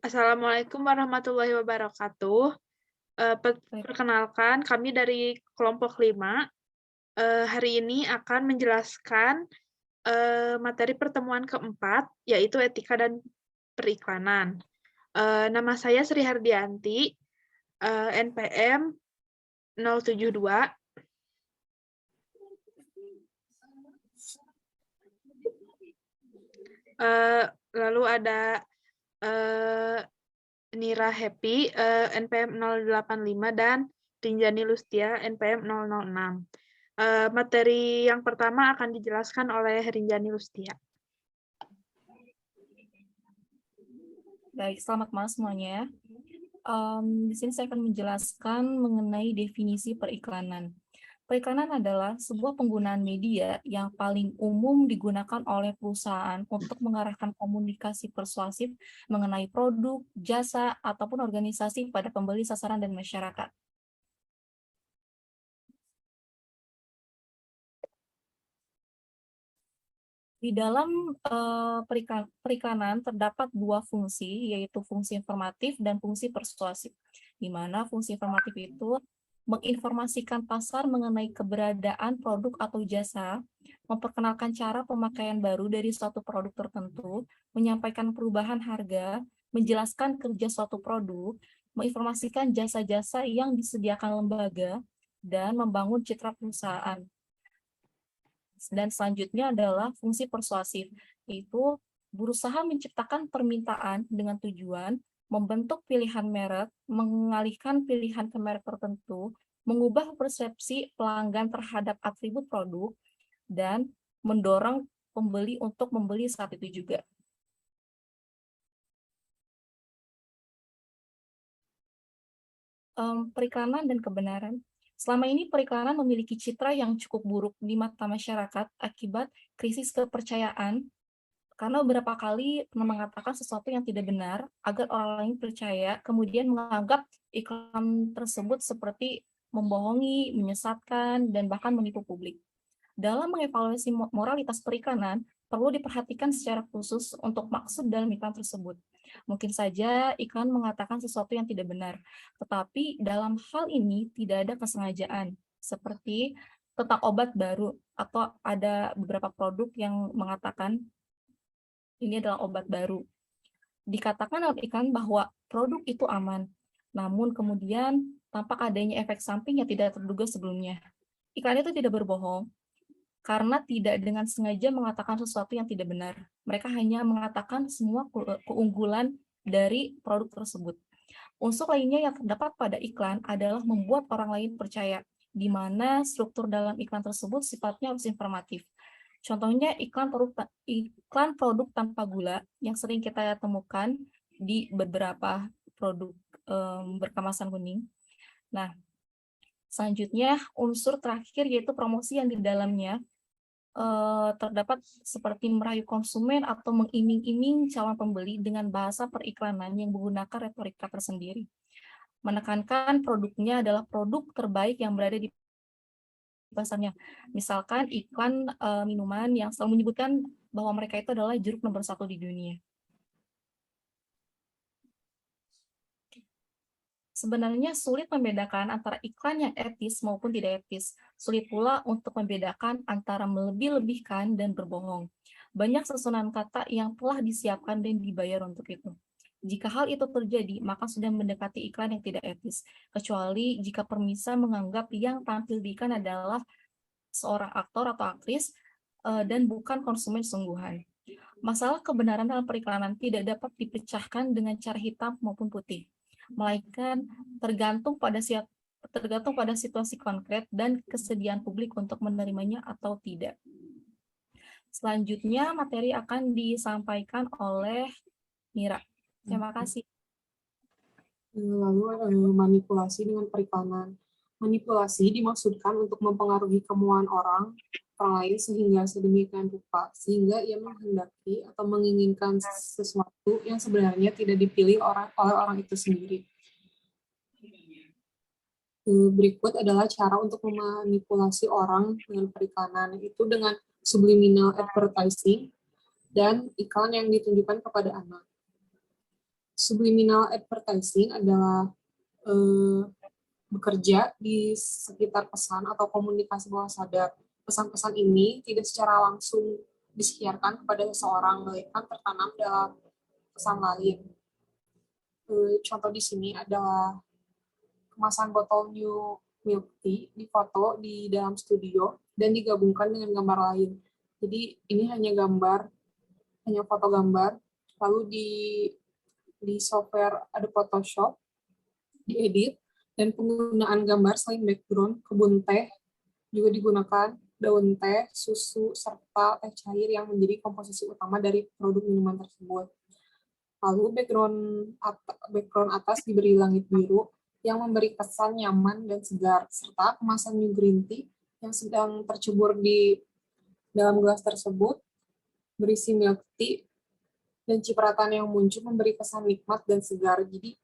Assalamualaikum warahmatullahi wabarakatuh. Perkenalkan, kami dari kelompok 5. Hari ini akan menjelaskan materi pertemuan keempat, yaitu etika dan periklanan. Nama saya Sri Hardianti, NPM 072. Lalu ada Nira Happy, NPM 085, dan Rinjani Lustia, NPM 006. Materi yang pertama akan dijelaskan oleh Rinjani Lustia. Baik, selamat malam semuanya. Di sini saya akan menjelaskan mengenai definisi periklanan. Periklanan adalah sebuah penggunaan media yang paling umum digunakan oleh perusahaan untuk mengarahkan komunikasi persuasif mengenai produk, jasa, ataupun organisasi pada pembeli, sasaran, dan masyarakat. Di dalam periklanan terdapat dua fungsi, yaitu fungsi informatif dan fungsi persuasif. Di mana fungsi informatif itu menginformasikan pasar mengenai keberadaan produk atau jasa, memperkenalkan cara pemakaian baru dari suatu produk tertentu, menyampaikan perubahan harga, menjelaskan kerja suatu produk, menginformasikan jasa-jasa yang disediakan lembaga, dan membangun citra perusahaan. Dan selanjutnya adalah fungsi persuasif, yaitu berusaha menciptakan permintaan dengan tujuan membentuk pilihan merek, mengalihkan pilihan ke merek tertentu, mengubah persepsi pelanggan terhadap atribut produk, dan mendorong pembeli untuk membeli saat itu juga. Periklanan dan kebenaran. Selama ini periklanan memiliki citra yang cukup buruk di mata masyarakat akibat krisis kepercayaan, karena beberapa kali mengatakan sesuatu yang tidak benar agar orang lain percaya, kemudian menganggap iklan tersebut seperti membohongi, menyesatkan, dan bahkan menipu publik. Dalam mengevaluasi moralitas periklanan, perlu diperhatikan secara khusus untuk maksud dalam iklan tersebut. Mungkin saja iklan mengatakan sesuatu yang tidak benar, tetapi dalam hal ini tidak ada kesengajaan, seperti tentang obat baru, atau ada beberapa produk yang mengatakan ini adalah obat baru. Dikatakan dalam iklan bahwa produk itu aman, namun kemudian tampak adanya efek samping yang tidak terduga sebelumnya. Iklan itu tidak berbohong, karena tidak dengan sengaja mengatakan sesuatu yang tidak benar. Mereka hanya mengatakan semua keunggulan dari produk tersebut. Unsur lainnya yang terdapat pada iklan adalah membuat orang lain percaya, di mana struktur dalam iklan tersebut sifatnya harus informatif. Contohnya iklan produk tanpa gula yang sering kita temukan di beberapa produk berkemasan kuning. Nah, selanjutnya unsur terakhir yaitu promosi yang di dalamnya terdapat seperti merayu konsumen atau mengiming-iming calon pembeli dengan bahasa periklanan yang menggunakan retorika tersendiri. Menekankan produknya adalah produk terbaik yang berada di pasarnya. Misalkan iklan minuman yang selalu menyebutkan bahwa mereka itu adalah jeruk nomor 1 di dunia. Sebenarnya sulit membedakan antara iklan yang etis maupun tidak etis. Sulit pula untuk membedakan antara melebih-lebihkan dan berbohong. Banyak susunan kata yang telah disiapkan dan dibayar untuk itu. Jika hal itu terjadi, maka sudah mendekati iklan yang tidak etis, kecuali jika permisa menganggap yang tampil di iklan adalah seorang aktor atau aktris dan bukan konsumen sungguhan. Masalah kebenaran dalam periklanan tidak dapat dipecahkan dengan cara hitam maupun putih, melainkan tergantung pada situasi konkret dan kesediaan publik untuk menerimanya atau tidak. Selanjutnya, materi akan disampaikan oleh Mira. Terima kasih. Lalu manipulasi dengan periklanan. Manipulasi dimaksudkan untuk mempengaruhi kemauan orang lain sehingga sedemikian rupa sehingga ia menghendaki atau menginginkan sesuatu yang sebenarnya tidak dipilih oleh orang itu sendiri. Berikut adalah cara untuk memanipulasi orang dengan periklanan, itu dengan subliminal advertising dan iklan yang ditunjukkan kepada anak. Subliminal advertising adalah bekerja di sekitar pesan atau komunikasi bawah sadar. Pesan-pesan ini tidak secara langsung disiarkan kepada seseorang, melainkan tertanam dalam pesan lain. Contoh di sini adalah kemasan botol new milk tea difoto di dalam studio dan digabungkan dengan gambar lain. Jadi ini hanya foto gambar, lalu di software ada Photoshop, diedit, dan penggunaan gambar selain background, kebun teh juga digunakan, daun teh, susu, serta teh cair yang menjadi komposisi utama dari produk minuman tersebut. Lalu background atas diberi langit biru yang memberi kesan nyaman dan segar, serta kemasan new green tea yang sedang tercebur di dalam gelas tersebut berisi milk tea, dan cipratan yang muncul memberi kesan nikmat dan segar. Jadi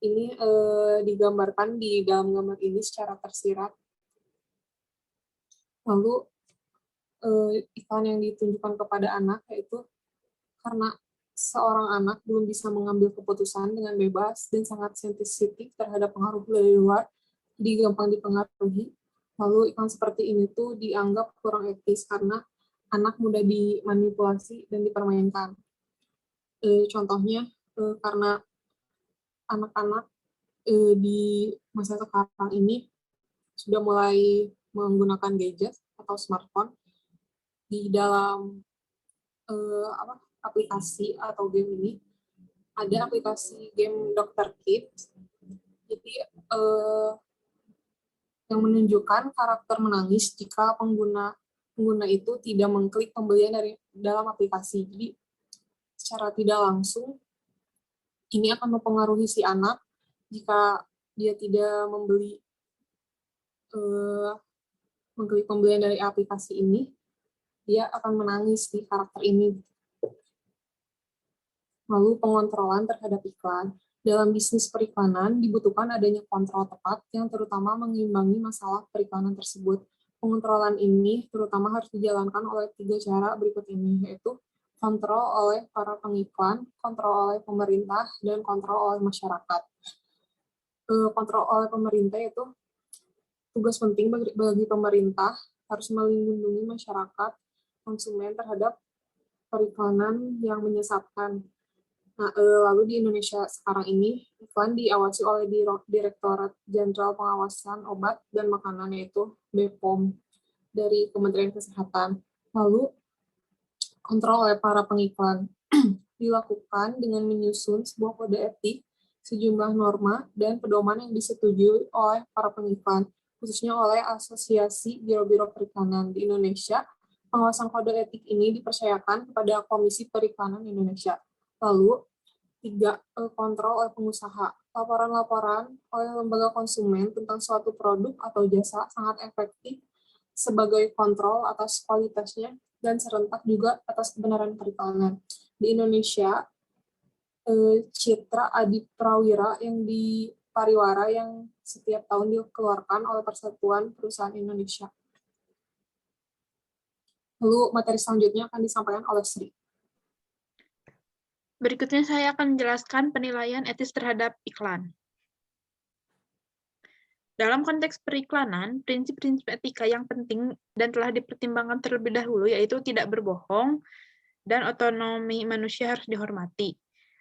ini digambarkan di dalam gambar ini secara tersirat. Lalu iklan yang ditunjukkan kepada anak, yaitu karena seorang anak belum bisa mengambil keputusan dengan bebas dan sangat sensitif terhadap pengaruh dari luar, jadi gampang dipengaruhi. Lalu iklan seperti ini tuh dianggap kurang etis karena anak mudah dimanipulasi dan dipermainkan. Contohnya karena anak-anak di masa sekarang ini sudah mulai menggunakan gadget atau smartphone di dalam aplikasi atau game ini. Ada aplikasi game Dr. Kids, jadi yang menunjukkan karakter menangis jika pengguna itu tidak mengklik pembelian dari dalam aplikasi. Jadi secara tidak langsung ini akan mempengaruhi si anak jika dia tidak mengklik pembelian dari aplikasi ini, dia akan menangis di karakter ini. Lalu pengontrolan terhadap iklan. Dalam bisnis periklanan dibutuhkan adanya kontrol tepat yang terutama mengimbangi masalah periklanan tersebut. Pengontrolan ini terutama harus dijalankan oleh 3 cara berikut ini, yaitu kontrol oleh para pengiklan, kontrol oleh pemerintah, dan kontrol oleh masyarakat. Kontrol oleh pemerintah itu tugas penting bagi pemerintah harus melindungi masyarakat konsumen terhadap periklanan yang menyesatkan. Nah, lalu di Indonesia sekarang ini iklan diawasi oleh Direktorat Jenderal Pengawasan Obat dan Makanan, yaitu BPOM dari Kementerian Kesehatan. Lalu kontrol oleh para pengiklan dilakukan dengan menyusun sebuah kode etik, sejumlah norma, dan pedoman yang disetujui oleh para pengiklan, khususnya oleh Asosiasi Biro-Biro Periklanan di Indonesia. Pengawasan kode etik ini dipercayakan kepada Komisi Periklanan Indonesia. Lalu, 3. Kontrol oleh pengusaha. Laporan-laporan oleh lembaga konsumen tentang suatu produk atau jasa sangat efektif sebagai kontrol atas kualitasnya dan serentak juga atas kebenaran periklanan. Di Indonesia, Citra Adi Prawira yang di Pariwara yang setiap tahun dikeluarkan oleh Persatuan Perusahaan Indonesia. Lalu materi selanjutnya akan disampaikan oleh Sri. Berikutnya saya akan menjelaskan penilaian etis terhadap iklan. Dalam konteks periklanan, prinsip-prinsip etika yang penting dan telah dipertimbangkan terlebih dahulu yaitu tidak berbohong dan otonomi manusia harus dihormati.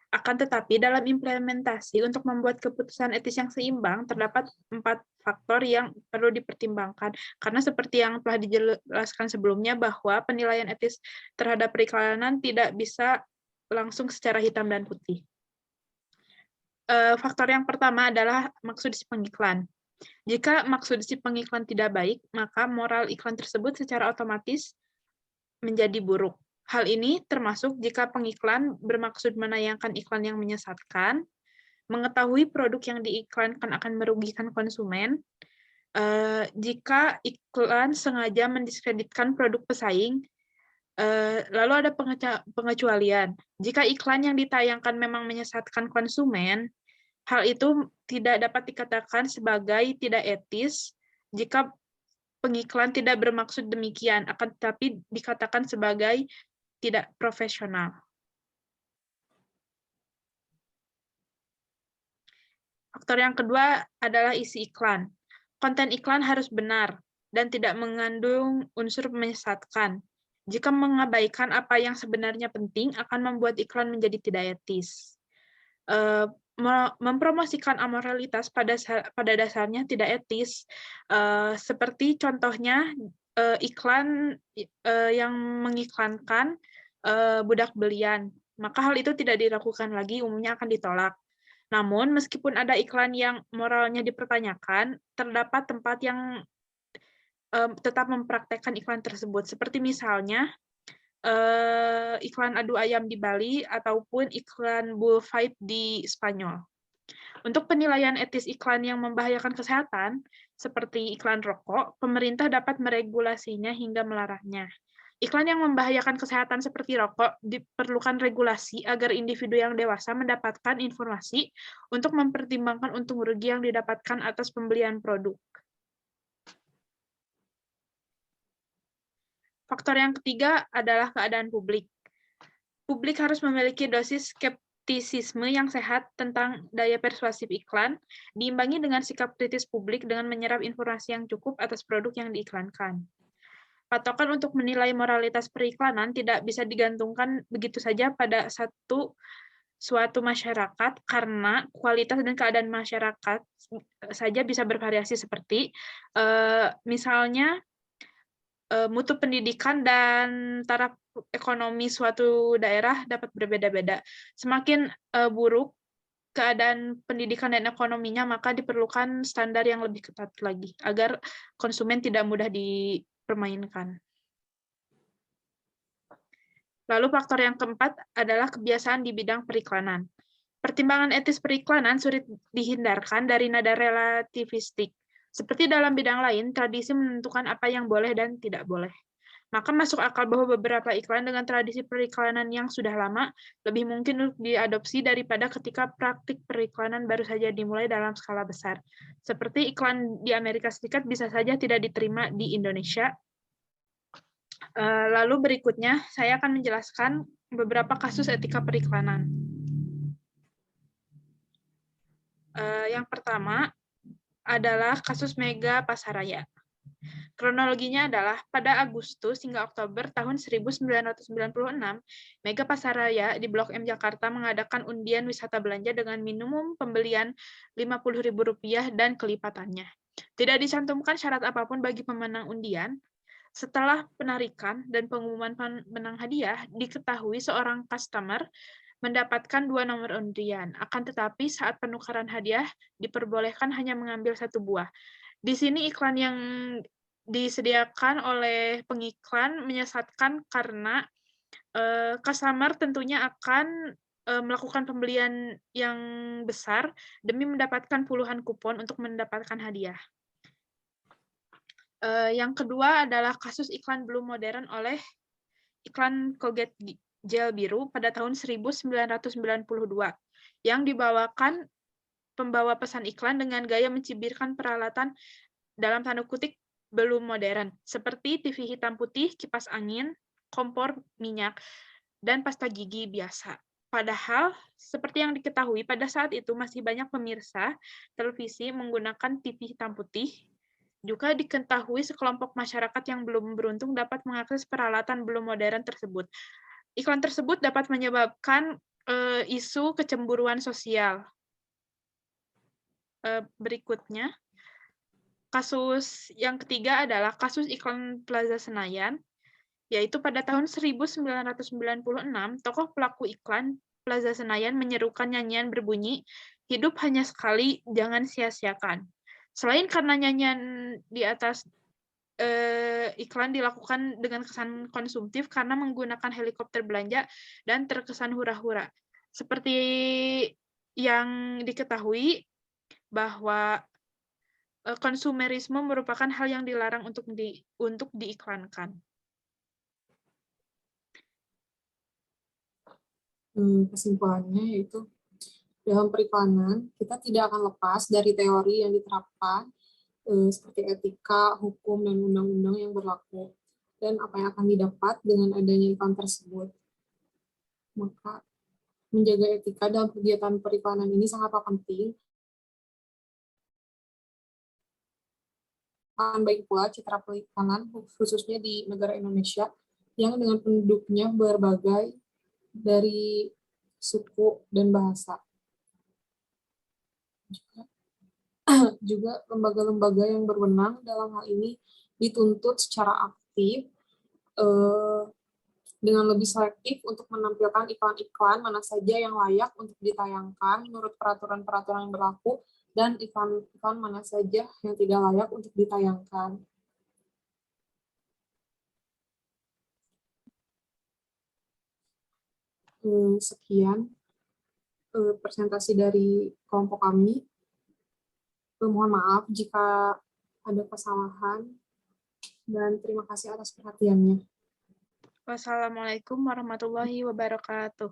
Akan tetapi dalam implementasi untuk membuat keputusan etis yang seimbang terdapat 4 faktor yang perlu dipertimbangkan. Karena seperti yang telah dijelaskan sebelumnya bahwa penilaian etis terhadap periklanan tidak bisa langsung secara hitam dan putih. Faktor yang pertama adalah maksud si pengiklan. Jika maksud si pengiklan tidak baik, maka moral iklan tersebut secara otomatis menjadi buruk. Hal ini termasuk jika pengiklan bermaksud menayangkan iklan yang menyesatkan, mengetahui produk yang diiklankan akan merugikan konsumen, jika iklan sengaja mendiskreditkan produk pesaing, lalu ada pengecualian. Jika iklan yang ditayangkan memang menyesatkan konsumen, hal itu tidak dapat dikatakan sebagai tidak etis jika pengiklan tidak bermaksud demikian, akan tetapi dikatakan sebagai tidak profesional. Faktor yang kedua adalah isi iklan. Konten iklan harus benar dan tidak mengandung unsur menyesatkan. Jika mengabaikan apa yang sebenarnya penting, akan membuat iklan menjadi tidak etis. Mempromosikan amoralitas pada dasarnya tidak etis, seperti contohnya iklan yang mengiklankan budak belian. Maka hal itu tidak dilakukan lagi, umumnya akan ditolak. Namun, meskipun ada iklan yang moralnya dipertanyakan, terdapat tempat yang tetap mempraktekkan iklan tersebut. Seperti misalnya, iklan adu ayam di Bali ataupun iklan bullfight di Spanyol. Untuk penilaian etis iklan yang membahayakan kesehatan, seperti iklan rokok, pemerintah dapat meregulasinya hingga melarangnya. Iklan yang membahayakan kesehatan seperti rokok diperlukan regulasi agar individu yang dewasa mendapatkan informasi untuk mempertimbangkan untung rugi yang didapatkan atas pembelian produk. Faktor yang ketiga adalah keadaan publik. Publik harus memiliki dosis skeptisisme yang sehat tentang daya persuasif iklan, diimbangi dengan sikap kritis publik dengan menyerap informasi yang cukup atas produk yang diiklankan. Patokan untuk menilai moralitas periklanan tidak bisa digantungkan begitu saja pada suatu masyarakat, karena kualitas dan keadaan masyarakat saja bisa bervariasi, seperti misalnya mutu pendidikan dan taraf ekonomi suatu daerah dapat berbeda-beda. Semakin buruk keadaan pendidikan dan ekonominya, maka diperlukan standar yang lebih ketat lagi agar konsumen tidak mudah dipermainkan. Lalu faktor yang keempat adalah kebiasaan di bidang periklanan. Pertimbangan etis periklanan sulit dihindarkan dari nada relativistik. Seperti dalam bidang lain, tradisi menentukan apa yang boleh dan tidak boleh. Maka masuk akal bahwa beberapa iklan dengan tradisi periklanan yang sudah lama lebih mungkin untuk diadopsi daripada ketika praktik periklanan baru saja dimulai dalam skala besar. Seperti iklan di Amerika Serikat bisa saja tidak diterima di Indonesia. Lalu berikutnya, saya akan menjelaskan beberapa kasus etika periklanan. Yang pertama adalah kasus Mega Pasaraya. Kronologinya adalah pada Agustus hingga Oktober tahun 1996, Mega Pasaraya di Blok M Jakarta mengadakan undian wisata belanja dengan minimum pembelian Rp50.000 dan kelipatannya. Tidak dicantumkan syarat apapun bagi pemenang undian. Setelah penarikan dan pengumuman pemenang hadiah, diketahui seorang customer mendapatkan 2 nomor undian. Akan tetapi saat penukaran hadiah diperbolehkan hanya mengambil 1 buah. Di sini iklan yang disediakan oleh pengiklan menyesatkan karena customer tentunya akan melakukan pembelian yang besar demi mendapatkan puluhan kupon untuk mendapatkan hadiah. Yang kedua adalah kasus iklan belum modern oleh iklan Colgate gel biru pada tahun 1992 yang dibawakan pembawa pesan iklan dengan gaya mencibirkan peralatan dalam tanda kutip belum modern, seperti TV hitam putih, kipas angin, kompor minyak, dan pasta gigi biasa. Padahal, seperti yang diketahui, pada saat itu masih banyak pemirsa televisi menggunakan TV hitam putih. Juga diketahui sekelompok masyarakat yang belum beruntung dapat mengakses peralatan belum modern tersebut. Iklan tersebut dapat menyebabkan isu kecemburuan sosial. Berikutnya, kasus yang ketiga adalah kasus iklan Plaza Senayan, yaitu pada tahun 1996, tokoh pelaku iklan Plaza Senayan menyerukan nyanyian berbunyi, "Hidup hanya sekali, jangan sia-siakan." Selain karena nyanyian di atas iklan dilakukan dengan kesan konsumtif karena menggunakan helikopter belanja dan terkesan hura-hura. Seperti yang diketahui bahwa konsumerisme merupakan hal yang dilarang untuk diiklankan. Kesimpulannya yaitu dalam periklanan kita tidak akan lepas dari teori yang diterapkan seperti etika, hukum, dan undang-undang yang berlaku, dan apa yang akan didapat dengan adanya iklan tersebut. Maka menjaga etika dalam kegiatan periklanan ini sangatlah penting akan baik pula citra periklanan khususnya di negara Indonesia yang dengan penduduknya berbagai dari suku dan bahasa. Juga lembaga-lembaga yang berwenang dalam hal ini dituntut secara aktif dengan lebih selektif untuk menampilkan iklan-iklan mana saja yang layak untuk ditayangkan menurut peraturan-peraturan yang berlaku dan iklan-iklan mana saja yang tidak layak untuk ditayangkan. Sekian presentasi dari kelompok kami. Mohon maaf jika ada kesalahan dan terima kasih atas perhatiannya. Wassalamualaikum warahmatullahi wabarakatuh.